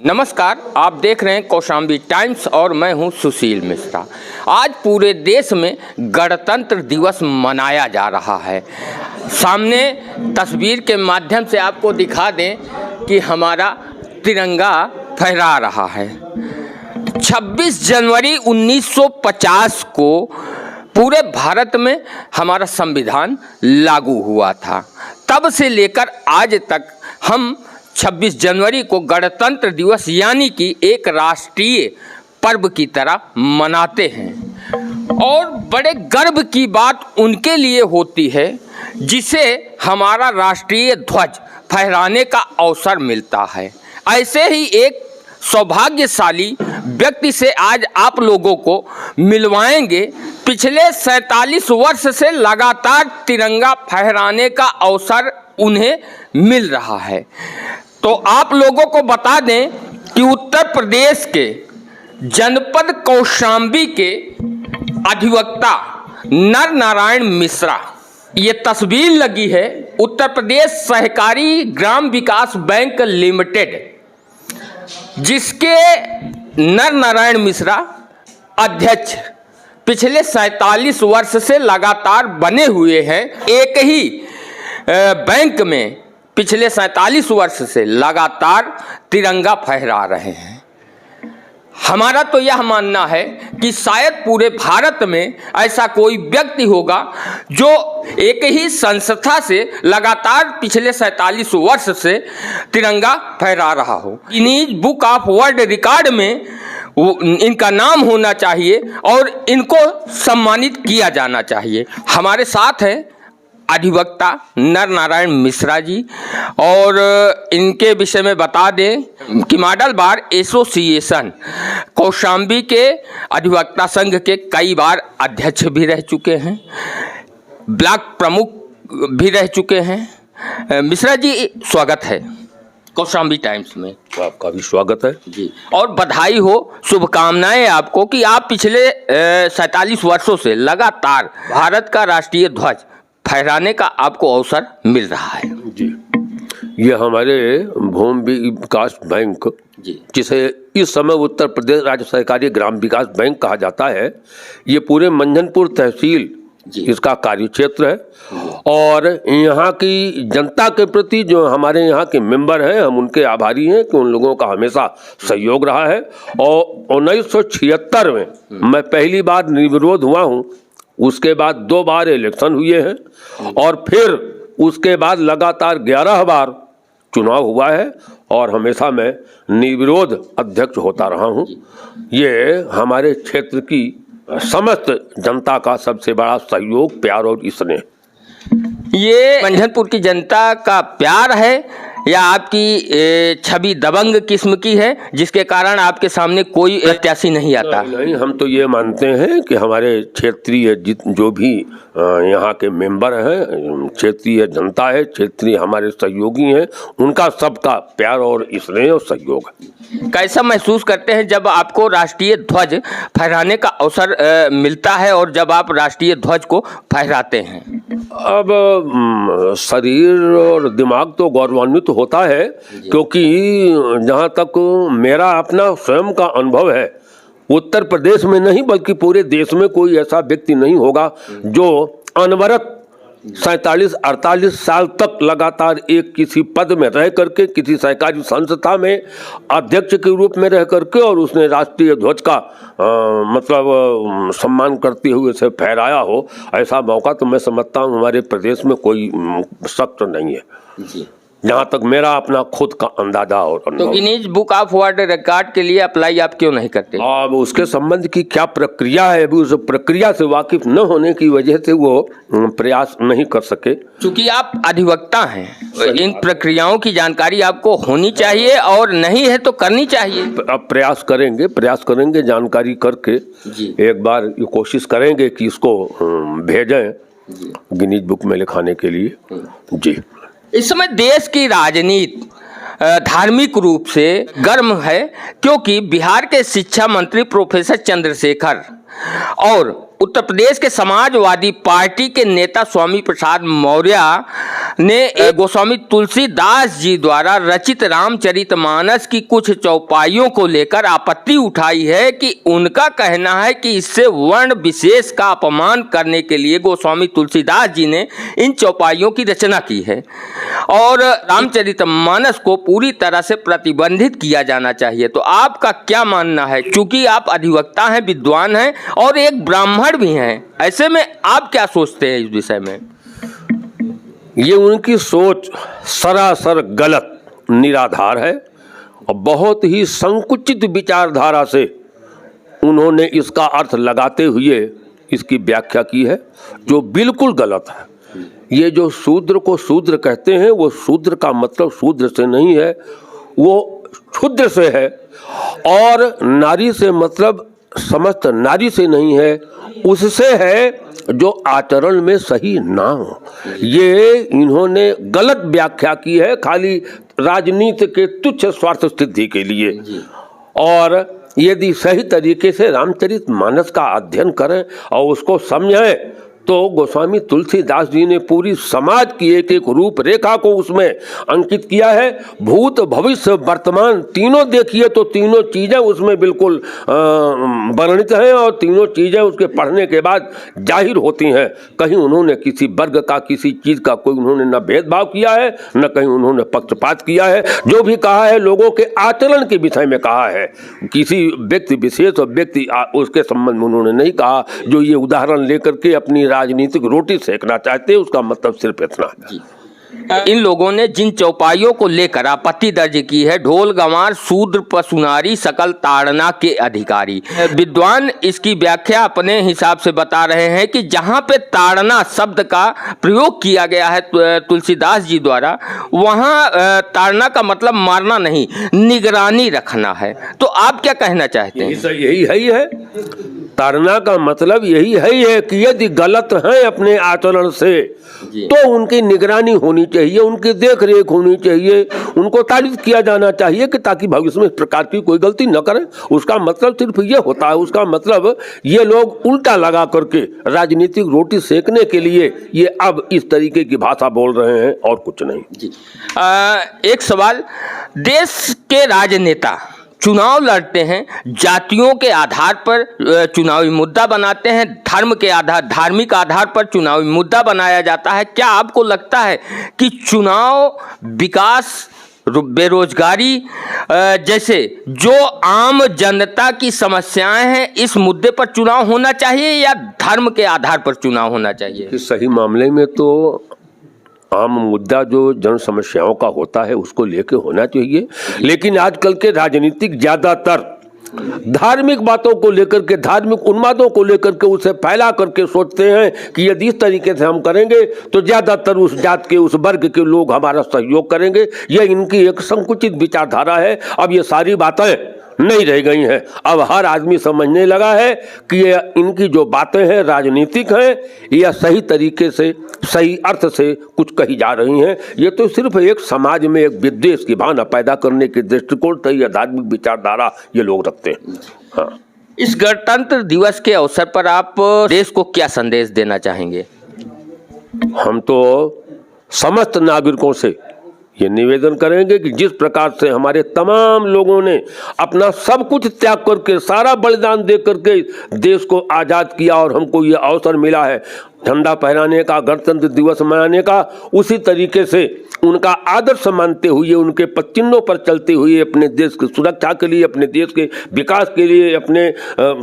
नमस्कार, आप देख रहे हैं कौशाम्बी टाइम्स और मैं हूं सुशील मिश्रा। आज पूरे देश में गणतंत्र दिवस मनाया जा रहा है। सामने तस्वीर के माध्यम से आपको दिखा दें कि हमारा तिरंगा फहरा रहा है। 26 जनवरी 1950 को पूरे भारत में हमारा संविधान लागू हुआ था। तब से लेकर आज तक हम 26 जनवरी को गणतंत्र दिवस यानी कि एक राष्ट्रीय पर्व की तरह मनाते हैं और बड़े गर्व की बात उनके लिए होती है जिसे हमारा राष्ट्रीय ध्वज फहराने का अवसर मिलता है। ऐसे ही एक सौभाग्यशाली व्यक्ति से आज आप लोगों को मिलवाएंगे। पिछले 47 वर्ष से लगातार तिरंगा फहराने का अवसर उन्हें मिल रहा है। तो आप लोगों को बता दें कि उत्तर प्रदेश के जनपद कौशाम्बी के अधिवक्ता नर नारायण मिश्रा, ये तस्वीर लगी है उत्तर प्रदेश सहकारी ग्राम विकास बैंक लिमिटेड, जिसके नर नारायण मिश्रा अध्यक्ष पिछले 47 वर्ष से लगातार बने हुए हैं। एक ही बैंक में पिछले 47 वर्ष से लगातार तिरंगा फहरा रहे हैं। हमारा तो यह मानना है कि शायद पूरे भारत में ऐसा कोई व्यक्ति होगा जो एक ही संस्था से लगातार पिछले 47 वर्ष से तिरंगा फहरा रहा हो। Guinness book of world record में इनका नाम होना चाहिए और इनको सम्मानित किया जाना चाहिए। हमारे साथ हैं अधिवक्ता नर नारायण मिश्रा जी और इनके विषय में बता दें कि मॉडल बार एसोसिएशन कौशाम्बी के अधिवक्ता संघ के कई बार अध्यक्ष भी रह चुके हैं, ब्लॉक प्रमुख भी रह चुके हैं। मिश्रा जी, स्वागत है कौशाम्बी टाइम्स में। आपका भी स्वागत है जी, और बधाई हो, शुभकामनाएं आपको कि आप पिछले 47 वर्षों से लगातार भारत का राष्ट्रीय ध्वज फहराने का आपको अवसर मिल रहा है। जी, ये हमारे भूमि विकास बैंक जी, जिसे इस समय उत्तर प्रदेश राज्य सहकारी ग्राम विकास बैंक कहा जाता है, ये पूरे मंझनपुर तहसील इसका कार्य क्षेत्र है। और यहाँ की जनता के प्रति जो हमारे यहाँ के मेंबर हैं, हम उनके आभारी हैं कि उन लोगों का हमेशा सहयोग रहा है। और 1976 में मैं पहली बार निर्विरोध हुआ हूँ, उसके बाद 2 बार इलेक्शन हुए हैं और फिर उसके बाद लगातार 11 बार चुनाव हुआ है और हमेशा मैं निर्विरोध अध्यक्ष होता रहा हूं। ये हमारे क्षेत्र की समस्त जनता का सबसे बड़ा सहयोग, प्यार और स्नेह। ये मंझनपुर की जनता का प्यार है या आपकी छवि दबंग किस्म की है जिसके कारण आपके सामने कोई प्रत्याशी नहीं आता? नहीं, हम तो ये मानते हैं कि हमारे क्षेत्रीय जो भी यहाँ के मेंबर हैं, क्षेत्रीय जनता है, क्षेत्रीय हमारे सहयोगी हैं, उनका सबका प्यार और स्नेह और सहयोग है। कैसा महसूस करते हैं जब आपको राष्ट्रीय ध्वज फहराने का अवसर मिलता है और जब आप राष्ट्रीय ध्वज को फहराते हैं? अब शरीर और दिमाग तो गौरवान्वित होता है, क्योंकि जहाँ तक मेरा अपना स्वयं का अनुभव है, उत्तर प्रदेश में नहीं बल्कि पूरे देश में कोई ऐसा व्यक्ति नहीं होगा जो अनवरत 47-48 साल तक लगातार एक किसी पद में रह करके, किसी सहकारी संस्था में अध्यक्ष के रूप में रह करके और उसने राष्ट्रीय ध्वज का सम्मान करते हुए उसे फहराया हो। ऐसा मौका तो मैं समझता हूँ हमारे प्रदेश में कोई शख्स नहीं है जी, जहाँ तक मेरा अपना खुद का अंदाजा और तो Guinness book of world record के लिए अप्लाई आप क्यों नहीं करते? अब उसके संबंध की क्या प्रक्रिया है, अभी उस प्रक्रिया से वाकिफ न होने की वजह से वो प्रयास नहीं कर सके। क्योंकि आप अधिवक्ता हैं, इन प्रक्रियाओं की जानकारी आपको होनी चाहिए और नहीं है तो करनी चाहिए। अब प्रयास करेंगे जानकारी करके जी। एक बार ये कोशिश करेंगे कि इसको भेजें गिनीज बुक में लिखाने के लिए जी। इस समय देश की राजनीति धार्मिक रूप से गर्म है, क्योंकि बिहार के शिक्षा मंत्री प्रोफेसर चंद्रशेखर और उत्तर प्रदेश के समाजवादी पार्टी के नेता स्वामी प्रसाद मौर्य ने गोस्वामी तुलसीदास जी द्वारा रचित रामचरितमानस की कुछ चौपाइयों को लेकर आपत्ति उठाई है कि उनका कहना है कि इससे वर्ण विशेष का अपमान करने के लिए गोस्वामी तुलसीदास जी ने इन चौपाइयों की रचना की है और रामचरितमानस को पूरी तरह से प्रतिबंधित किया जाना चाहिए। तो आपका क्या मानना है? क्योंकि आप अधिवक्ता हैं, विद्वान हैं और एक ब्राह्मण भी हैं, ऐसे में आप क्या सोचते हैं इस विषय में? ये उनकी सोच सरासर गलत, निराधार है और बहुत ही संकुचित विचारधारा से उन्होंने इसका अर्थ लगाते हुए इसकी व्याख्या की है, जो बिल्कुल गलत है। ये जो शूद्र को शूद्र कहते हैं, वो शूद्र का मतलब शूद्र से नहीं है, वो क्षुद्र से है, और नारी से मतलब समस्त नारी से नहीं है, उससे है जो आचरण में सही ना हो। ये इन्होंने गलत व्याख्या की है खाली राजनीति के तुच्छ स्वार्थ सिद्धि के लिए। और यदि सही तरीके से रामचरितमानस का अध्ययन करें और उसको समझें तो गोस्वामी तुलसीदास जी ने पूरी समाज की एक एक रूपरेखा को उसमें अंकित किया है। भूत भविष्य वर्तमान तीनों देखिए तो तीनों चीज़ें उसमें बिल्कुल वर्णित हैं और तीनों चीज़ें उसके पढ़ने के बाद जाहिर होती हैं। कहीं उन्होंने किसी वर्ग का, किसी चीज़ का कोई उन्होंने न भेदभाव किया है, न कहीं उन्होंने पक्षपात किया है। जो भी कहा है लोगों के आचरण के विषय में कहा है, किसी व्यक्ति विशेष और व्यक्ति उसके संबंध में उन्होंने नहीं कहा। जो ये उदाहरण लेकर के अपनी राजनीतिक रोटी सेकना चाहते हैं, उसका मतलब सिर्फ इतना है। इन लोगों ने जिन चौपाइयों को लेकर आपत्ति दर्ज की है, ढोल गंवार शूद्र पशुनारी सकल ताड़ना के अधिकारी, विद्वान इसकी व्याख्या अपने हिसाब से बता रहे हैं कि जहां पे ताड़ना शब्द का प्रयोग किया गया है तुलसीदास जी द्वारा, वहां ताड़ना का मतलब मारना नहीं, निगरानी रखना है। तो आप क्या कहना चाहते हैं? यही है ताड़ना का मतलब यही है कि यदि गलत हैं अपने आचरण से तो उनकी निगरानी होनी चाहिए, उनकी देख रेख होनी चाहिए, उनको तारीफ किया जाना चाहिए कि ताकि भविष्य में इस प्रकार की कोई गलती न करें। उसका मतलब सिर्फ ये होता है, उसका मतलब ये लोग उल्टा लगा करके राजनीतिक रोटी सेकने के लिए ये अब इस तरीके की भाषा बोल रहे हैं और कुछ नहीं। जी एक सवाल, देश के राजनेता चुनाव लड़ते हैं, जातियों के आधार पर चुनावी मुद्दा बनाते हैं, धर्म के आधार, धार्मिक आधार पर चुनावी मुद्दा बनाया जाता है। क्या आपको लगता है कि चुनाव विकास, बेरोजगारी जैसे जो आम जनता की समस्याएं हैं, इस मुद्दे पर चुनाव होना चाहिए या धर्म के आधार पर चुनाव होना चाहिए? इस सही मामले में तो आम मुद्दा जो जन समस्याओं का होता है उसको लेके होना चाहिए, लेकिन आजकल के राजनीतिक ज्यादातर धार्मिक बातों को लेकर के, धार्मिक उन्मादों को लेकर के उसे फैला करके सोचते हैं कि यदि इस तरीके से हम करेंगे तो ज्यादातर उस जात के, उस वर्ग के लोग हमारा सहयोग करेंगे। यह इनकी एक संकुचित विचारधारा है। अब ये सारी बातें नहीं रह गई हैं। अब हर आदमी समझने लगा है कि ये इनकी जो बातें हैं राजनीतिक हैं, यह सही तरीके से, सही अर्थ से कुछ कही जा रही हैं। ये तो सिर्फ एक समाज में एक विद्वेष की भावना पैदा करने के दृष्टिकोण से यह धार्मिक विचारधारा ये लोग रखते हैं। हाँ, इस गणतंत्र दिवस के अवसर पर आप देश को क्या संदेश देना चाहेंगे? हम तो समस्त नागरिकों से ये निवेदन करेंगे कि जिस प्रकार से हमारे तमाम लोगों ने अपना सब कुछ त्याग करके, सारा बलिदान दे करके देश को आज़ाद किया और हमको ये अवसर मिला है झंडा फहराने का, गणतंत्र दिवस मनाने का, उसी तरीके से उनका आदर्श मानते हुए, उनके पचिन्हों पर चलते हुए अपने देश की सुरक्षा के लिए, अपने देश के विकास के लिए, अपने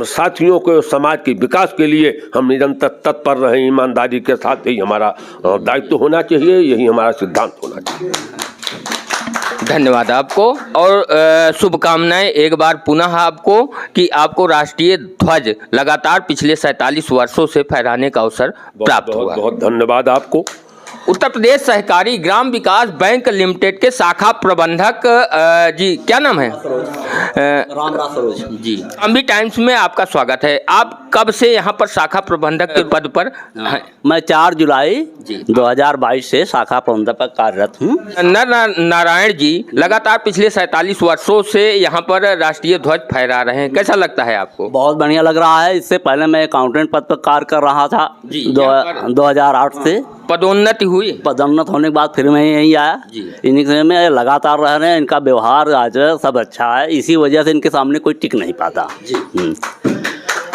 साथियों को, समाज के विकास के लिए हम निरंतर तत्पर रहें। ईमानदारी के साथ यही हमारा दायित्व होना चाहिए, यही हमारा सिद्धांत होना चाहिए। धन्यवाद आपको और शुभकामनाएं एक बार पुनः आपको कि आपको राष्ट्रीय ध्वज लगातार पिछले 47 वर्षों से फहराने का अवसर प्राप्त हुआ। बहुत धन्यवाद आपको उत्तर प्रदेश सहकारी ग्राम विकास बैंक लिमिटेड के शाखा प्रबंधक जी, क्या नाम है? रामदास सरोज जी, कौशाम्बी टाइम्स में आपका स्वागत है। आप कब से यहाँ पर शाखा प्रबंधक के पद पर हैं? मैं 4 जुलाई जी। 2022 से शाखा प्रबंधक पर कार्यरत हूँ। नर नारायण जी लगातार पिछले 47 वर्षों से यहाँ पर राष्ट्रीय ध्वज फहरा रहे हैं, कैसा लगता है आपको? बहुत बढ़िया लग रहा है। इससे पहले मैं अकाउंटेंट पद पर कार्य कर रहा था जी, 2008 से। पदोन्नति हुई? पदोन्नत होने के बाद फिर मैं यहीं आया। इन्हीं से में लगातार रह रहे हैं। इनका व्यवहार आचरण सब अच्छा है, इसी वजह से इनके सामने कोई टिक नहीं पाता।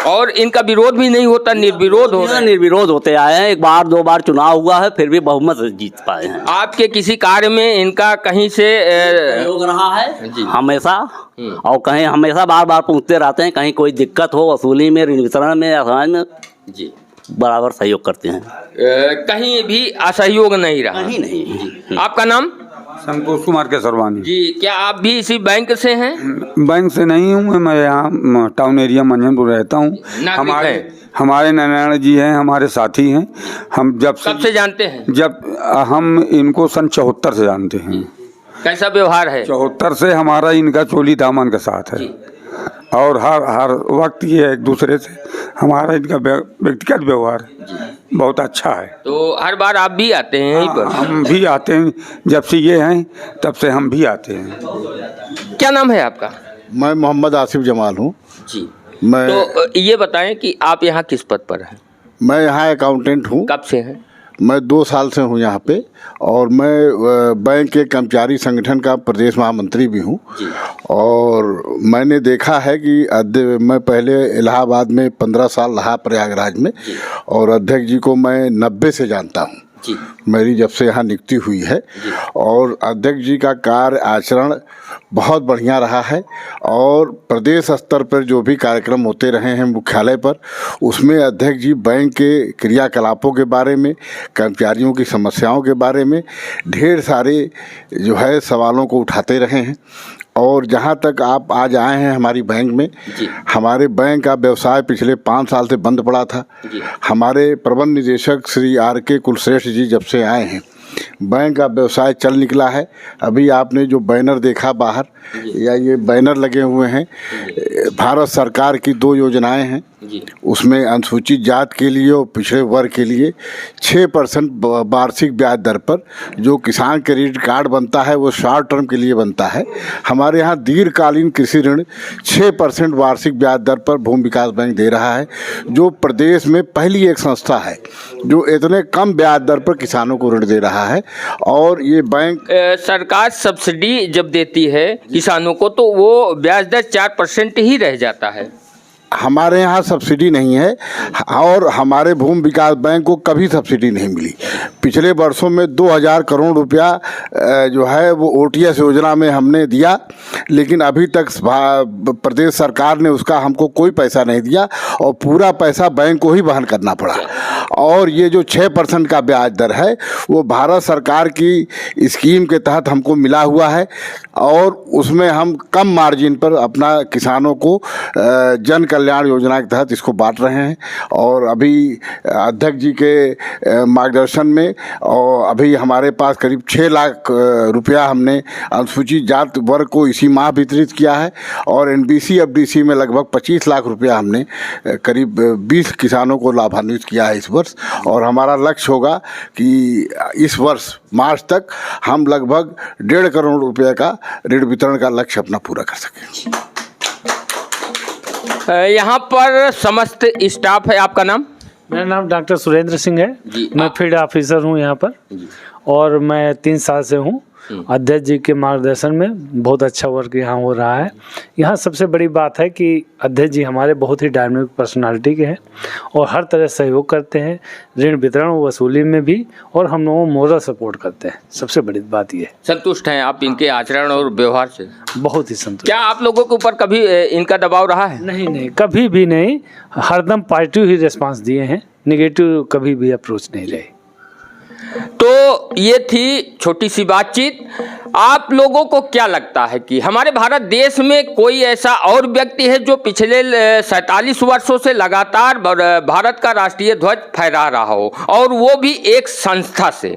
और इनका विरोध भी नहीं होता, निर्विरोध हो रहा है? निर्विरोध होते आए हैं। 1 बार 2 बार चुनाव हुआ है, फिर भी बहुमत जीत पाए हैं। आपके किसी कार्य में इनका कहीं से सहयोग रहा है हमेशा, और कहीं हमेशा बार बार पूछते रहते हैं, कहीं कोई दिक्कत हो वसूली में, ऋण वितरण में, आसान में जी बराबर सहयोग करते हैं। कहीं भी असहयोग नहीं रहा? कहीं नहीं। आपका नाम? संतोष कुमार के सरवानी जी, क्या आप भी इसी बैंक से हैं? बैंक से नहीं हूँ मैं यहाँ टाउन एरिया मंझनपुर रहता हूँ। हमारे नारायण जी हैं, हमारे साथी हैं। हम कब से जानते हैं? जब हम इनको सन 74 से जानते हैं। कैसा व्यवहार है? 74 से हमारा इनका चोली दामन के साथ है, और हर वक्त ये एक दूसरे से हमारा इनका व्यक्तिगत व्यवहार बहुत अच्छा है। तो हर बार आप भी आते हैं यहीं पर? हम भी आते हैं, जब से ये हैं तब से हम भी आते हैं। क्या नाम है आपका? मैं मोहम्मद आसिफ जमाल हूँ जी। मैं तो ये बताएं कि आप यहाँ किस पद पर हैं? मैं यहाँ अकाउंटेंट हूँ। कब से हैं? मैं 2 साल से हूँ यहाँ पे, और मैं बैंक के कर्मचारी संगठन का प्रदेश महामंत्री भी हूँ। और मैंने देखा है कि मैं पहले इलाहाबाद में 15 साल रहा, प्रयागराज में, और अध्यक्ष जी को मैं 90 से जानता हूँ। मेरी जब से यहाँ नियुक्ति हुई है, और अध्यक्ष जी का कार्य आचरण बहुत बढ़िया रहा है। और प्रदेश स्तर पर जो भी कार्यक्रम होते रहे हैं मुख्यालय पर, उसमें अध्यक्ष जी बैंक के क्रियाकलापों के बारे में, कर्मचारियों की समस्याओं के बारे में ढेर सारे जो है सवालों को उठाते रहे हैं। और जहाँ तक आप आज आए हैं हमारी बैंक में, हमारे बैंक का व्यवसाय पिछले 5 साल से बंद पड़ा था। हमारे प्रबंध निदेशक श्री R.K. कुलश्रेष्ठ जी जब से आए हैं, बैंक का व्यवसाय चल निकला है। अभी आपने जो बैनर देखा बाहर, या ये बैनर लगे हुए हैं, भारत सरकार की 2 योजनाएं हैं। उसमें अनुसूचित जाति के लिए और पिछड़े वर्ग के लिए 6% वार्षिक ब्याज दर पर जो किसान क्रेडिट कार्ड बनता है, वो शॉर्ट टर्म के लिए बनता है। हमारे यहाँ दीर्घकालीन कृषि ऋण 6% वार्षिक ब्याज दर पर भूमि विकास बैंक दे रहा है, जो प्रदेश में पहली एक संस्था है जो इतने कम ब्याज दर पर किसानों को ऋण दे रहा है। और ये बैंक सरकार सब्सिडी जब देती है किसानों को, तो वो ब्याज दर 4% ही रह जाता है। हमारे यहाँ सब्सिडी नहीं है, और हमारे भूमि विकास बैंक को कभी सब्सिडी नहीं मिली। पिछले वर्षों में 2000 करोड़ रुपया जो है वो OTS योजना में हमने दिया, लेकिन अभी तक प्रदेश सरकार ने उसका हमको कोई पैसा नहीं दिया, और पूरा पैसा बैंक को ही वहन करना पड़ा। और ये जो 6% का ब्याज दर है, वो भारत सरकार की स्कीम के तहत हमको मिला हुआ है, और उसमें हम कम मार्जिन पर अपना किसानों को जन कल्याण योजना के तहत इसको बांट रहे हैं। और अभी अध्यक्ष जी के मार्गदर्शन में, और अभी हमारे पास करीब 6 लाख रुपया हमने अनुसूचित जाति वर्ग को इसी माह वितरित किया है। और NBC FDC में लगभग 25 लाख रुपया हमने करीब 20 किसानों को लाभान्वित किया है इस वर्ष। और हमारा लक्ष्य होगा कि इस वर्ष मार्च तक हम लगभग 1.5 करोड़ रुपये का ऋण वितरण का लक्ष्य अपना पूरा कर सकें। यहाँ पर समस्त स्टाफ है। आपका नाम? मेरा नाम डॉक्टर सुरेंद्र सिंह है। मैं फील्ड ऑफिसर हूँ यहाँ पर, और मैं 3 साल से हूँ। अध्यक्ष जी के मार्गदर्शन में बहुत अच्छा वर्क यहाँ हो रहा है। यहाँ सबसे बड़ी बात है कि अध्यक्ष जी हमारे बहुत ही डायनामिक पर्सनालिटी के हैं, और हर तरह सहयोग करते हैं, ऋण वितरण वसूली में भी, और हम लोगों को मोरल सपोर्ट करते हैं। सबसे बड़ी बात ये है। संतुष्ट हैं आप इनके आचरण और व्यवहार से? बहुत ही संतुष्ट। क्या आप लोगों के ऊपर कभी इनका दबाव रहा है? नहीं, कभी भी नहीं। हरदम पॉजिटिव ही रिस्पांस दिए हैं, निगेटिव कभी भी अप्रोच नहीं रही। तो ये थी छोटी सी बातचीत। आप लोगों को क्या लगता है कि हमारे भारत देश में कोई ऐसा और व्यक्ति है जो पिछले 47 वर्षों से लगातार भारत का राष्ट्रीय ध्वज फहरा रहा हो, और वो भी एक संस्था से?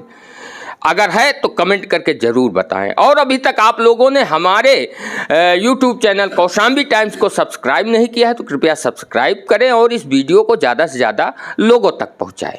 अगर है तो कमेंट करके ज़रूर बताएं। और अभी तक आप लोगों ने हमारे YouTube चैनल कौशाम्बी टाइम्स को सब्सक्राइब नहीं किया है तो कृपया सब्सक्राइब करें और इस वीडियो को ज़्यादा से ज़्यादा लोगों तक पहुंचाएं।